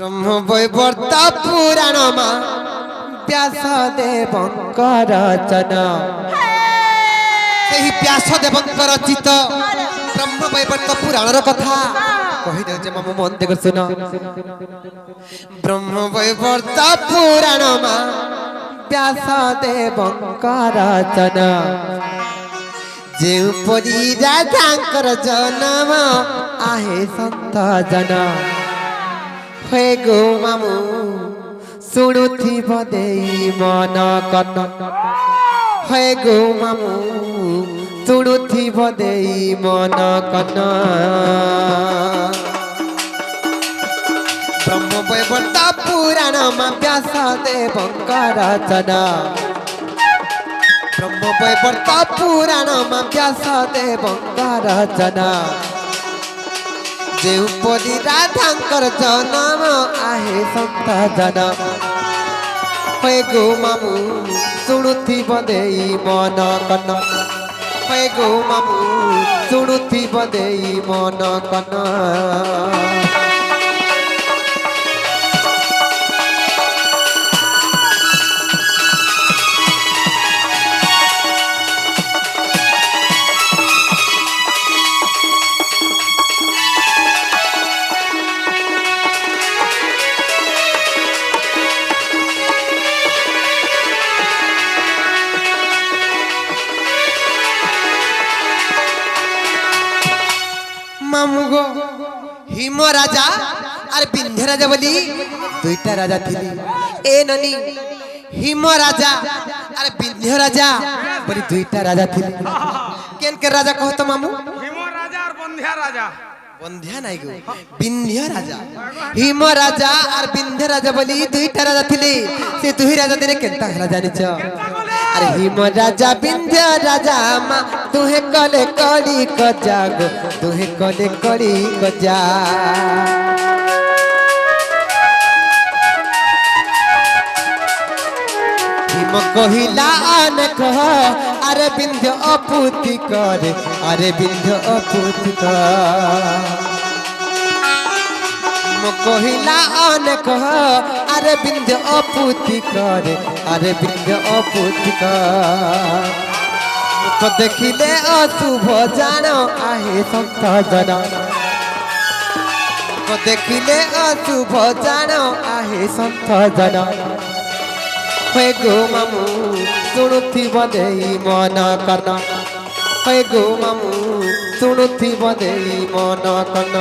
ब्रह्म वैवर्ता पुराण व्यासदेवंकर रचना व्यासदेवंकर रचित ब्रह्म वैवर्त पुराण कथा कही दे मामू मन देख सुन ब्रह्म वैवर्त पुराण व्यासदेवंकर रचना जेपरी राधांकर जन्म आहे संत जन हे गो मामू शुणुथिब देई मन कन हे गो मामू शुणुथिब देई मन कन ब्रह्म वैवर्त पुराण व्यासदेवंकर रचना ब्रह्म वैवर्त पुराण व्यासदेवंकर रचना जेपरी राधांकर जन्म आहे संत जन हे गो मामू शुणुथिब देई मन कन हे गो मामू शुणुथिब देई मन कन मामू गो हिम राजा और विंध्य राजा बोली दुईटा राजा थिली ए ननी हिम राजा और विंध्य राजा बोली दुईटा राजा थिली केन के राजा कहो तो मामू हिम राजा और बंध्या राजा बंध्या नहीं गो विंध्य राजा हिम राजा और विंध्य राजा बोली दुईटा राजा थिली से दुई राजा तेरे केनता हला जानि छ अरे हिम राजा विंध्य राजा मा तुहे कले कड़ी कजा गो तुहे कले कड़ी कजा हिम कहिला आन कह अरे विंध्य अपूति करे अरे विंध्य अपूति कर कहिला आन कह अरे विंध्य अपूति करे अरे विंध्य अपूति कर तो देखिले अशुभ जान आहे संत जन तो देखिले अशुभ जान आहे संत जन हे गो मामू शुणुथिब देई मन कन हे गो मामू शुणुथिब देई मन कन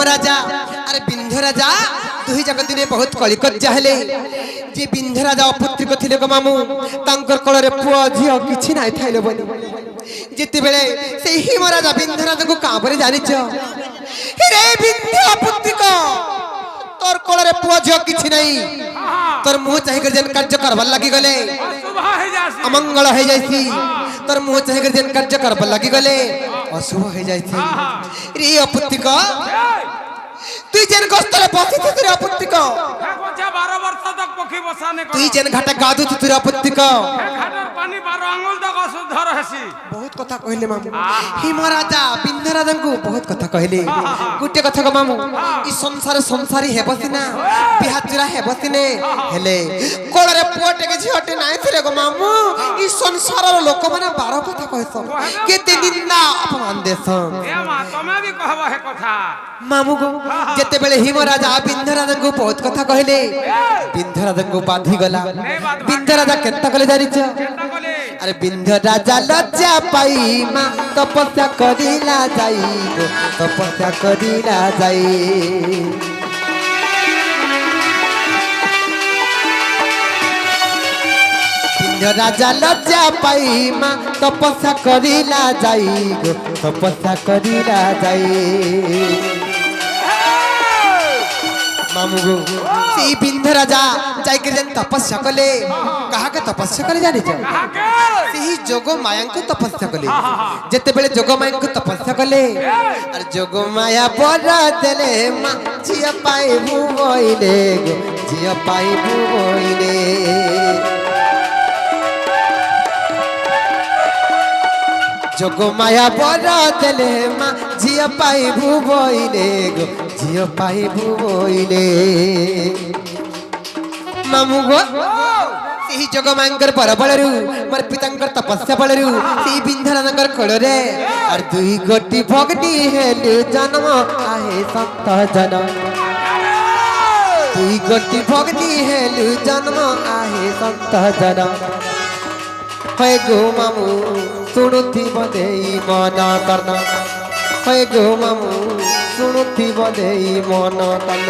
राजा अरे विंध्य राजा दुही जगत दिने बहुत कलिकज्जा हेले जे विंध्य राजा अपुत्रिक थिले को मामू तांकर कଳରେ पुआ झियो किछि नाही थाइले बनी जेते बेले से हिम राजा विंध्य राजा को काबरे जानिछ रे विंध्य अपुत्रिक तोर कଳରେ पुआ झियो किछि नाही तोर मुह चाहि कर जन कार्य करबा लागि गले अशुभ हे जासी अमंगल हे जाइसी तोर मुह चाहि कर जन कार्य करबा लागि गले अशुभ हे जाइसी रे अपुत्रिक तुई जेन गस्तले बसी तुर अपुत्रिक हे कोचा 12 वर्ष तक पखी बसाने को तुई जेन घाटा गादु तुर अपुत्रिक हे घाटर पानी 12 आंगुल तक अशुद्ध रहसी बहुत कथा कहले मामू हिम राजा विंध्य राजा को बहुत कथा कहले गुटे कथा को मामू ई संसार संसारी हे बसिना बिहाचुरा हे बसिने हेले कोळरे पोटे के झियोटे नाही थिले गो मामू ई संसार लोक माने 12 कथा कहस केते निंदा अपमान देस ए मा तमे भी कहबो हे कथा मामू को जेते बेले हिम राजा विंध्य राजा को बहुत कथा कहले विंध्य राजा को बांधी गला विंध्य राजा केता कले जानिछ अरे विंध्य राजा लज्जा पाई मा तपस्या करिला जाई गो तपस्या करिला जाई विंध्य राजा लज्जा पाई मा तपस्या करिला जाई गो तपस्या करिला जाई ମାମୁଁ ସେଇ ବିନ୍ଧ ରାଜା ଯାଇକି ଯେନ୍ ତପସ୍ୟା କଲେ କାହାକେ ତପସ୍ୟା କଲେ ଜାଣିଛ କାହାକେ ସେହି ଯୋଗ ମାୟାଙ୍କୁ ତପସ୍ୟା କଲେ ଯେତେବେଳେ ଯୋଗ ମାୟାଙ୍କୁ ତପସ୍ୟା କଲେ ଆରେ ଯୋଗ ମାୟା ବର ଦେଲେ ମା ଝିଅ ପାଇବୁ ବୋଇଲେ ଗো ଝିଅ ପାଇବୁ ବୋଇଲେ যোগ মায়া বর দেলে মা ঝিও পাইবু বইলে গো ঝিও পাইবু বইলে মামু গো সেই যোগ মাঙ্কর বর বলরু মোর পিতাঙ্কর তপস্যা বলরু সেই বিন্ধারাঙ্কর কোলরে আর দুই গোটি ভগটি হেলু জন্ম আহে সন্ত জনম দুই গোটি ভগটি হেলু জন্ম আহে সন্ত জনম হয় গো মামু শুণুথিব দেই মন কর্ণ হয় গো মামু শুণুথিব দেই মন কর্ণ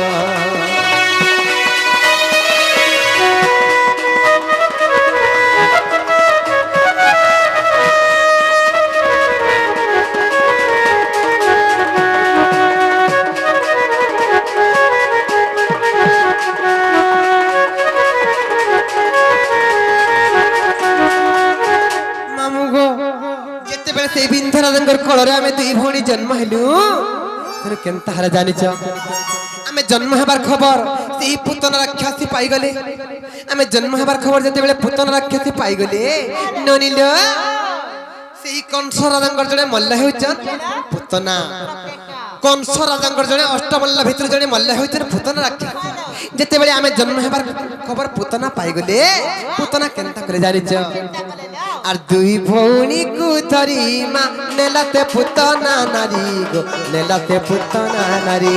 সেই বিন্ধ্যরাজঙ্কর কোଳରେ ଆମେ ଦୁଇ ଭଉଣୀ ଜନ୍ମ ହେଲୁ ତେଣୁ କେନ୍ତା ହାରେ ଜାଣିଛ ଆମେ ଜନ୍ମ ହେବାର ଖବର ସେହି ପୁତନା ରାକ୍ଷସୀ ପାଇଗଲେ ଆମେ ଜନ୍ମ ହେବାର ଖବର ଯେତେବେଳେ ପୁତନା ରାକ୍ଷସୀ ପାଇଗଲେ ନନିଲ ସେହି କଂସ ରାଜାଙ୍କର ଜଣେ ମଲ୍ଲ ହେଉଛନ୍ ପୁତନା କଂସ ରାଜାଙ୍କର ଜଣେ ଅଷ୍ଟମଲ୍ଲ ଭିତରୁ ଜଣେ ମଲ୍ଲ ହେଉଛନ୍ ପୁତନା ରାକ୍ଷସୀ ଯେତେବେଳେ ଆମେ ଜନ୍ମ ହେବାର ଖବର ପୁତନା ପାଇଗଲେ ପୁତନା କେନ୍ତା করে ଜାଣିଛ আর দুই ভৌণী কু ধরি মা নেলাতে পুতনা নারী গো নেলাতে পুতনা নারী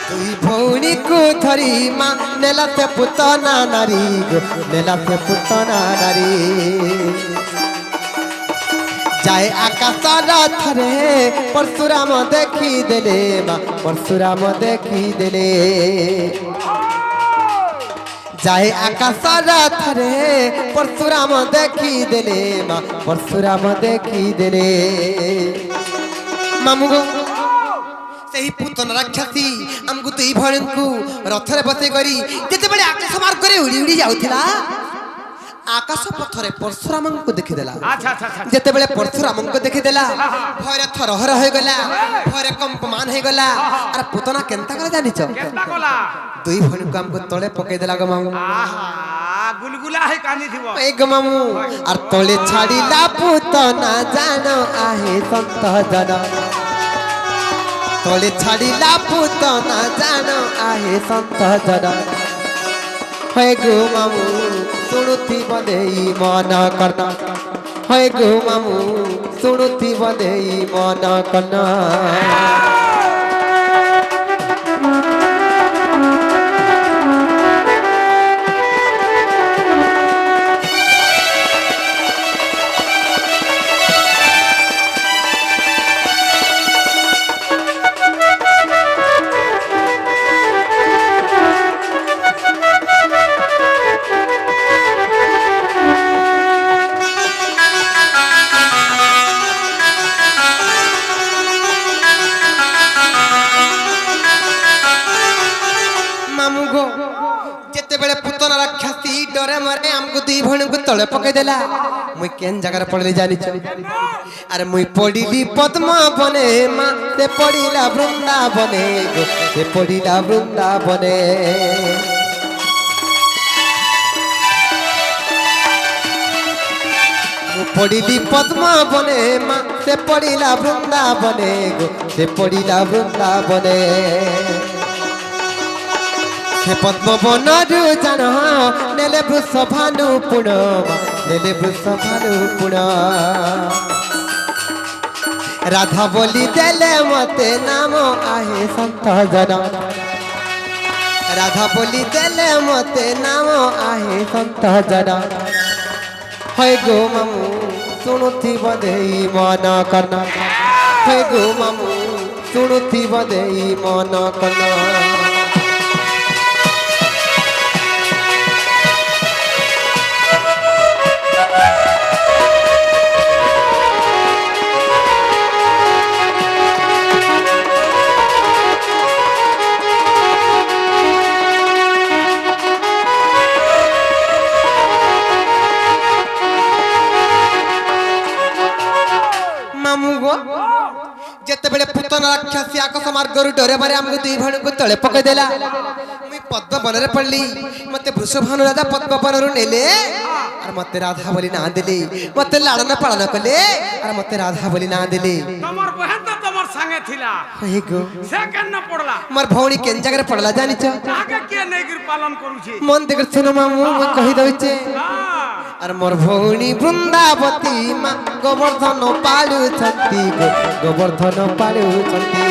দুই ভৌণী কু ধরি মা নেলাতে পুতনা নারী গো নেলাতে পুতনা নারী যায় আকাশর থরে পরশুরাম দেখি দেলে মা পরশুরাম দেখি দেলে যায় আকাশর থরে পরশুরাম দেখি দেলে মা পরশুরাম দেখি দেলে মামু গো ସେହି ପୁତନା ରାକ୍ଷସୀ ଆମକୁ ଦୁଇ ଭଉଣୀଙ୍କୁ ରଥରେ ବସେଇ କରି ଯେତେବେଳେ ଆକାଶ ମାର୍ଗରେ ଉଡ଼ି ଉଡ଼ି ଯାଉଥିଲା ଆକାଶ ପଥରେ ପରଶୁରାମଙ୍କୁ ଦେଖିଦେଲା ଯେତେବେଳେ ପରଶୁରାମଙ୍କୁ ଦେଖିଦେଲା ଭୟରେ ଥରହର ହୋଇଗଲା ଭୟରେ କମ୍ପମାନ ହେଇଗଲା ଆରେ ପୁତନା କେନ୍ତା କଲା ଜାଣିଛ ଦୁଇ ଭଉଣୀଙ୍କୁ ଆମକୁ ତଳେ ପକେଇଦେଲା ଗো ମାମୁ গুলগুলা হে কানি দিব এই গো মামু আর তলে ছাড়িলা পুতনা জানো আহে সন্ত জন তলে ছাড়িলা পুতনা জানো আহে সন্ত জন হয় গো মামু শুণুথিব দেই মন কর্ণ হয় গো মামু শুণুথিব দেই মন কর্ণ तले पकईदेला मुई केन जगार पड़ली जानी अरे मुई पड़िली पद्मा बने माँ से पड़िला वृंदावने से पड़िला वृंदावने पड़िली पद्मा बने माँ से पड़िला वृंदावने से पड़िला वृंदावने हे पद्मवन जान नेले वृषभानु पुण नेले वृषभानु पुण राधा बोली देले मते नाम आहे संत जन राधा बोली देले मते नाम आहे संत जन है गो मामू शुणुथि बदेई मन कर्ण है गो मामू शुणुथि बदेई मन कर्ण ମାମୁଁ ଗୋ ଯେତେବେଳେ ପୁତନ ରାକ୍ଷସୀ ଆକାଶ ମାର୍ଗରୁ ଡରେବାରେ ଆମକୁ ଦୁଇ ଭଣୀଙ୍କୁ ତଳେ ପକେଇଦେଲା ମୁଇଁ ପଦ୍ମବନରେ ପଡିଲି ମତେ ବୃଷଭାନୁ ରାଜା ପଦ୍ମବନରୁ ନେଲେ আর মতে রাধা বলি না দিলে মতে লালন পালন কলে আর মতে রাধা বলি না দিলে তোমার বহন তো তোমার সঙ্গে থিলা হই গো সে কেন পড়লা মোর ভৌণী কেন জায়গায় পড়লা জানিছ আগে কে নেগির পালন করুছি মন দেখে শুনো মামু মুই কহি দউছে আর মোর ভৌণী বৃন্দাবতী মা গোবর্ধন পালুছন্তি গোবর্ধন পালুছন্তি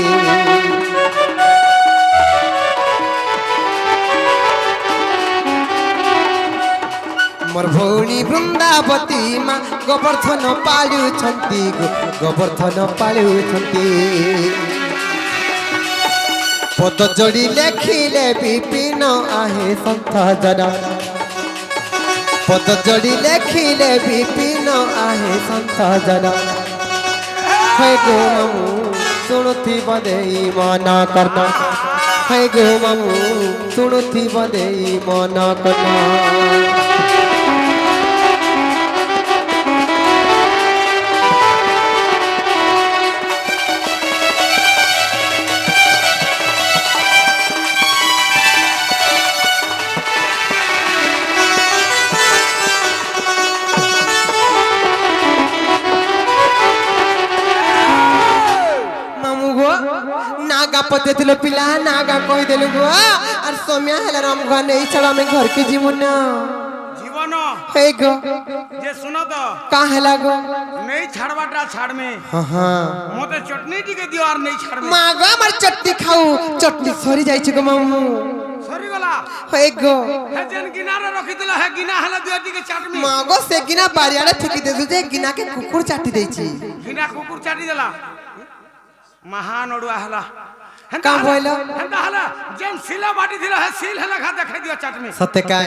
मोर भौणी वृंदावती माँ गोवर्धन पालुछंती गोवर्धन पालुछंती पद जोड़ी लेखिले विपिन आहे संत जन पद जोड़ी लेखिले विपिन आहे संत जन है गो मामू शुणुथी बदे मन करना है गो मामू शुणुथी बदे मन करना नागा पते दिलो पिला नागा कहि देलु गो और सोम्या हला राम घर नहीं छड़ा में घर के जीवन जीवन हे गो जे सुनो तो का हला गो नहीं छाड़बाटा छाड़ में हां मोते चटनी टिके दियो और नहीं छाड़ में मागा मार चटनी खाऊ चटनी सरी जाई छ गो मामू सरी गला हे गो हे जन किनारे रखि दिला है गिना हला दियो टिके चाट में मागो से गिना बारियाड़े फेंकी दे जे गिना के कुकुर चाटी देई छी गिना कुकुर चाटी देला महान ओडुआ हला का बोलो हंदा हला जन सिला बाटी दिला है सील हला खा देखाई दियो चाट में सत्य काय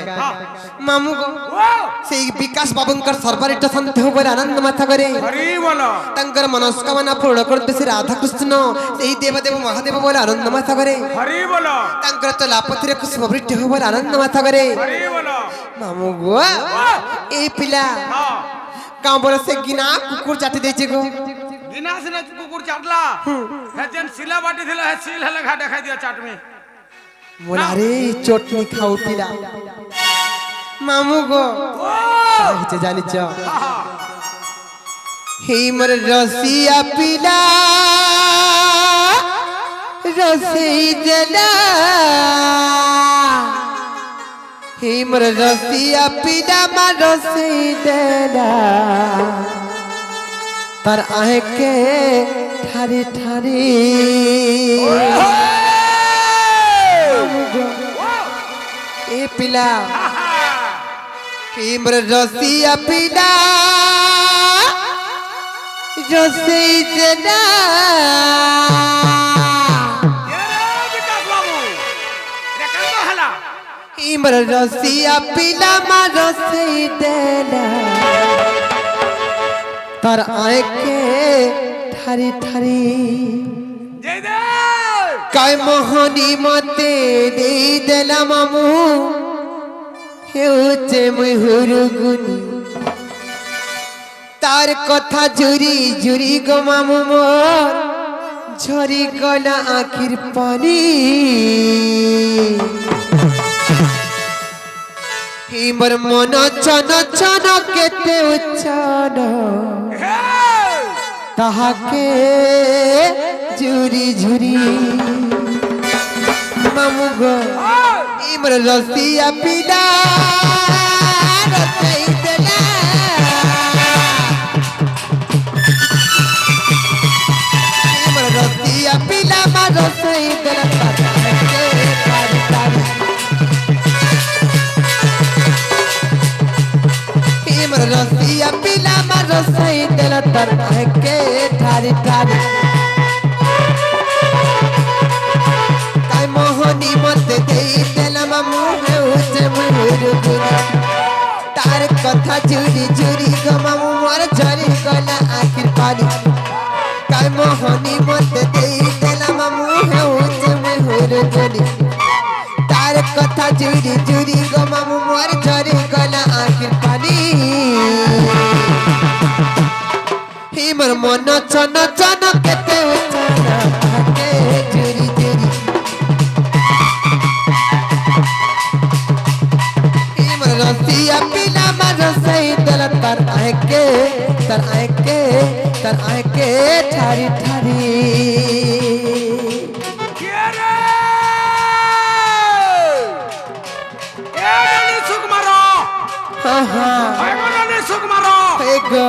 मामू गो से विकास बाबूंकर सरबार स्टेशन थे ऊपर आनंद माथा करे हरि बोलो तंकर मनस्कामना पूर्ण करते श्री राधा कृष्ण सेही देवदेव महादेव बोले आनंद माथा करे हरि बोलो तंकर तो लापतिर कुछ बृष्टि हो बोले आनंद माथा करे हरि बोलो मामू गो ए पिला का बोले से गिना कुकुर चाटी देछे गो गिना से न कुकुर चाटला है जन सिला बाटी दिला है सील हला खा देखाई दियो चाट में बोला रे चटनी खाऊ पिला मामू गो कहते जानी छ हे मोर रसिया पिला रसई देला हे मोर रसिया पिला मा रसई देला पर आहे के ठारी ठारी ए पिला इमर रसिया पिला रसी देना ये रे विकास बाबू रे कंदो हला इमर रसिया पिला मा रसी देना तर आए के ठारी ठारी जय दे काय मोहनी मते दे देला मामू हेउचे मुहुरु गुनी तार कथा जुरी जुरी गो मामू मोर झरी गला आखिर पानी हिमर मन छन छन केते उच्छन ताहाके झुरी झुरी मामू गो इमर रसिया पिला रसई देला इमर रसिया पिला मा रसई देला तारी तारी इमर रसिया पिला मा रसई देला ताके ठारी ठारी काय मोहनी मते देई देला मामू हेउचे मुहुरु गुनी तार कथा जुरी जुरी गो मामू मोर झरी गला आखिर पानी काय मोहनी मते देई देला मामू हेउचे मुहुरु गुनी तार कथा जुरी जुरी गो मामू मोर झरी गला आखिर पानी हिम মোর মন চন চন কেতে উচানা থাকে জুরি জুরি এ মোর রসিয়া পিলা মার সই দল তার আকে ঠারি ঠারি কে রে এ রে সুখ মারো হা হা হয় মনে সুখ মারো এগো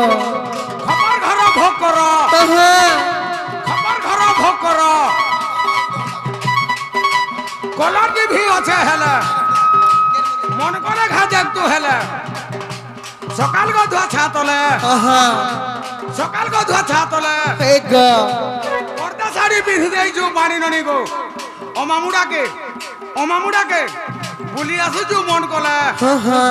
খবর ঘর ভোগ করো হা খবর ঘর ভোগ করো কলার কি ভি আছে হেলে মন করে ঘা দেখতু হেলে সকাল গধুয়া ছাতলে হা সকাল গধুয়া ছাতলে এগো পর্দা শাড়ি পিঁধি দেইছু পানি ননি গো অমামুড়াকে বুলি আসুছু মন কলে হা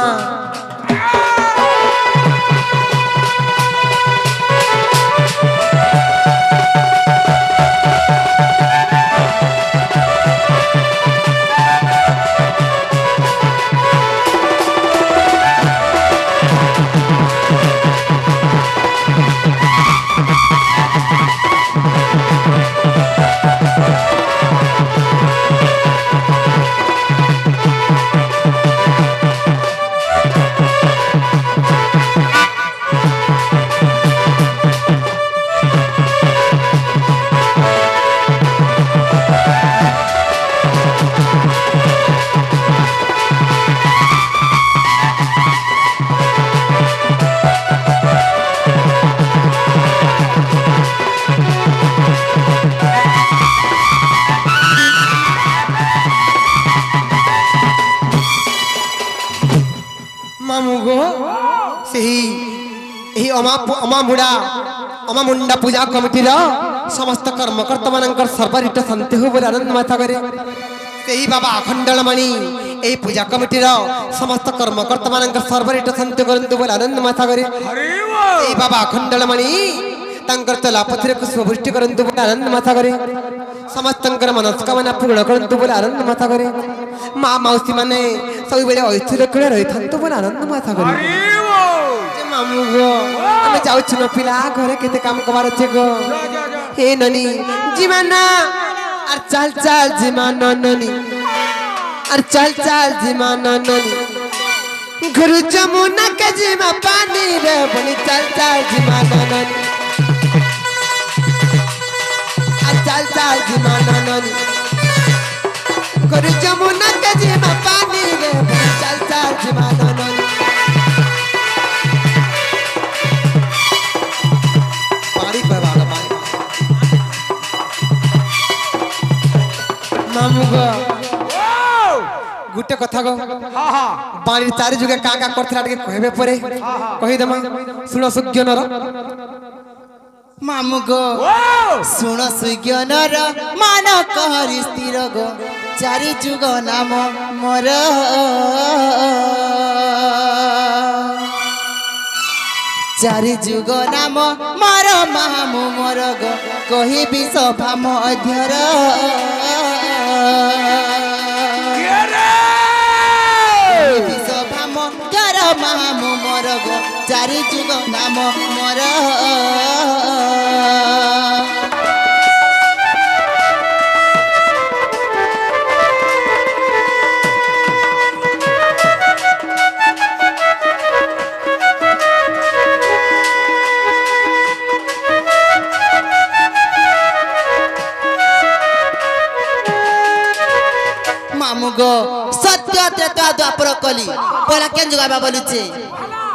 মামু গো সেই এই অমামুন্ডা পূজা কমিটির সমস্ত কর্মকর্তা মানଙ୍କର সর্বরিত শান্তি হো বলে আনন্দ মাথা করে সেই বাবা অখণ্ডলমণি এই পূজা কমিটির সমস্ত কর্মকর্তা মানଙ୍କର সর্বরিত শান্তি করন্তু বলে আনন্দ মাথা করে হরি এই বাবা অখণ্ডলমণি ତାଙ୍କର ଚଲାପଥରେ ପୁଷ୍ପବୃଷ୍ଟି କରନ୍ତୁ ବୋଲି ଆନନ୍ଦ ମାଥା କରେ ସମସ୍ତଙ୍କର ମନସ୍କାମନା ପୂରଣ କରନ୍ତୁ ବୋଲି ଆନନ୍ଦ ମାଥା କରେ ମା ମାଉସୀ ମାନେ ସବୁବେଳେ ଐଶ୍ୱର୍ଯ୍ୟ କୂଳେ ରହିଥାନ୍ତୁ ବୋଲି ଆନନ୍ଦ ମାଥା କରେ ଯେ ମାମୁ ଗୋ ଆମେ ଯାଉଛୁ ନ ପିଲା ଘରେ କେତେ କାମ କବାର ଅଛି ଗୋ ହେ ନନି ଜିମା ନା আর চাল চাল জিমা ননি আর চাল চাল জিমা ননি ঘুরু যমুনা কে জিমা পানি রে বলি চাল চাল জিমা ননি চাল চাল জিমা ননি ঘুরু যমুনা কে জিমা পানি রে বলি চাল চাল জিমা ননি পানি কইবা পানি মামু গো গুটে কথা গো বাড়ির চারি যুগে কা কা করথরা টিকে কইবে পরে কই দেমা শুনো সুজ্ঞনর মামু গো শুণ সুজ্ঞনর মান কহরি স্থির গো চারি যুগ নাম মোর চারি যুগ নাম মোর মামু মোর গো কহিবি সভা মধ্যর সভা মধ্যর মামু মোর গো চারি যুগ নাম মোর মামু গো সত্য ত্রেতা দ্বাপর কলি পলা কেন জগাবা বলুছে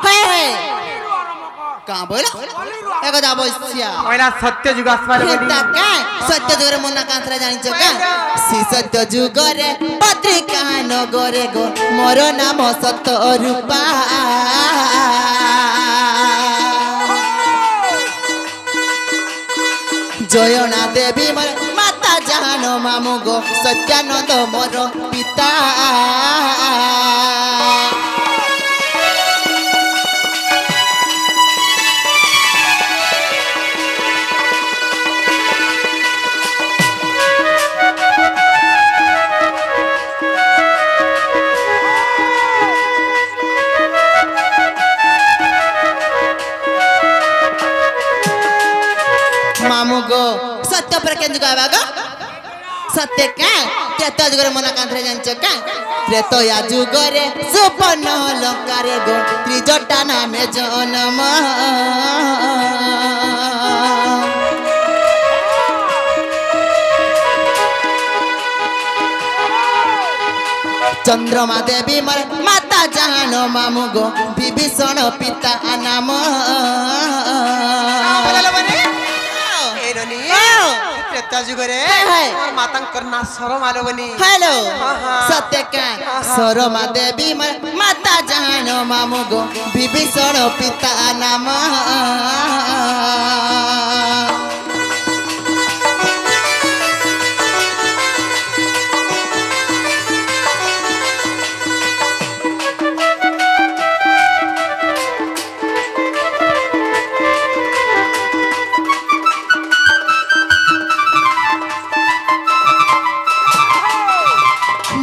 হে হে কা বইলা একদা বইছিয়া কইলা সত্য যুগ আসবারে বলি তা সত্য যুগরে মনা কাঁতরা জানিছ কা সি সত্য যুগরে পত্রিকা নগরে গো মোর নাম সত্য রূপা জয়না দেবী মোর মাতা জানো মামু গো সত্যানন্দ মোর পিতা मामू गो सत्य पर केंज गावा गो सत्य क्या त्रेता जुगरे मना कांधरे जानचो क्या त्रेतया जुगरे सुपर्ण लंकारे गो त्रिजटा नामे जन्म चंद्रमा देवी मर माता जानो मामू गो विभीषण पिता नाम त्रेता जुगरे हाय। मातांकर ना सरम आलो बनी हेलो हाँ। सत्य क्या सरमा देवी मर माता जानो मामू गो विभीषण पिता नाम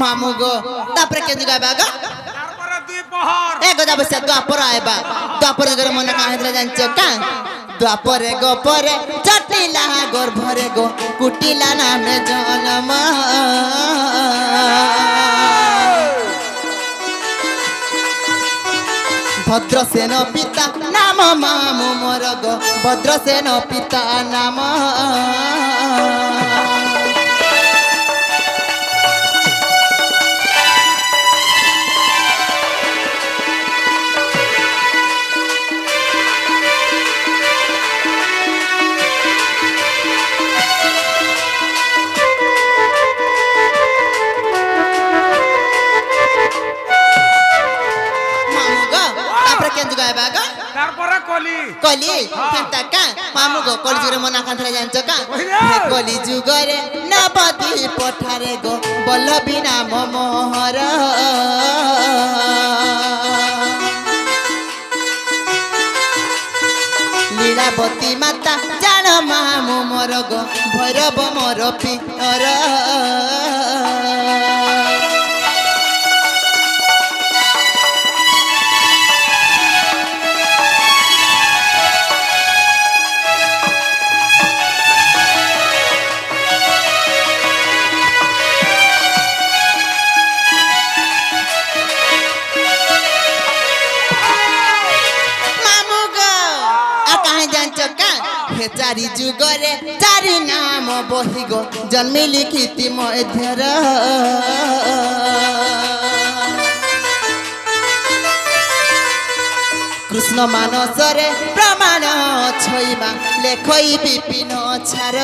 मामू गो तापरे केंज गाबा गो তারপরে দুই প্রহর ए गो जाबसे द्वापर आएबा द्वापर जगरे मन का हेदरा जानचो का द्वापरे गो परे चटिला गर्भरे गो कुटिला नामे जन्म भद्रसेन पिता नाम मामू मोर गो भद्रसेन पिता नाम मामू गो तापरे केंज गायबा गो তারপরে কলি कली फेंता का मामू गो कली जुगरे मना कांथरा जानचो का ओहिरे। हे कली जुगरे नबदी पठारे गो बल्लभी नाम मोहर लीलावती माता जान मामू मोर गो भैरव मोर पियर मामू गो आ काहे जानचो का हे चारि जुगरे चारि नाम बही गो जन्मी लिखिति मध्यर कृष्ण मानसरे प्रमाण छइबा लेखई विपिन छार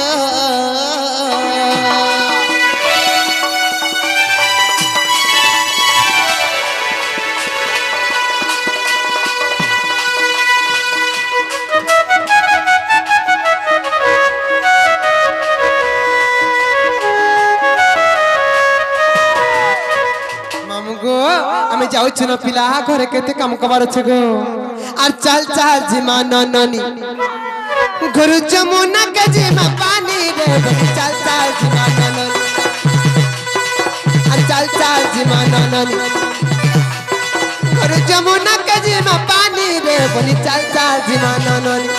मामू गो আমি যাচ্ছি না পিলা ঘরে কেতে কাম কবার আছে গো আর চাল চাল জিমা নননি গুরু যমুনা কে জিমা পানি রে চাল চাল জিমা নননি আর চাল চাল জিমা নননি গুরু যমুনা কে জিমা পানি রে বলি চাল চাল জিমা নননি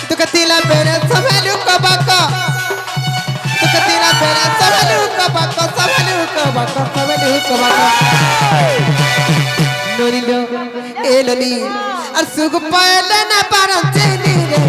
তুকতিলা বেরে সমেলু কবাকা তুকতিলা বেরে সমেলু কবাকা সমেলু কবাকা সমেলু কবাকা ননি লো এ ননি আর সুগ পায়লে না পারম চেনি রে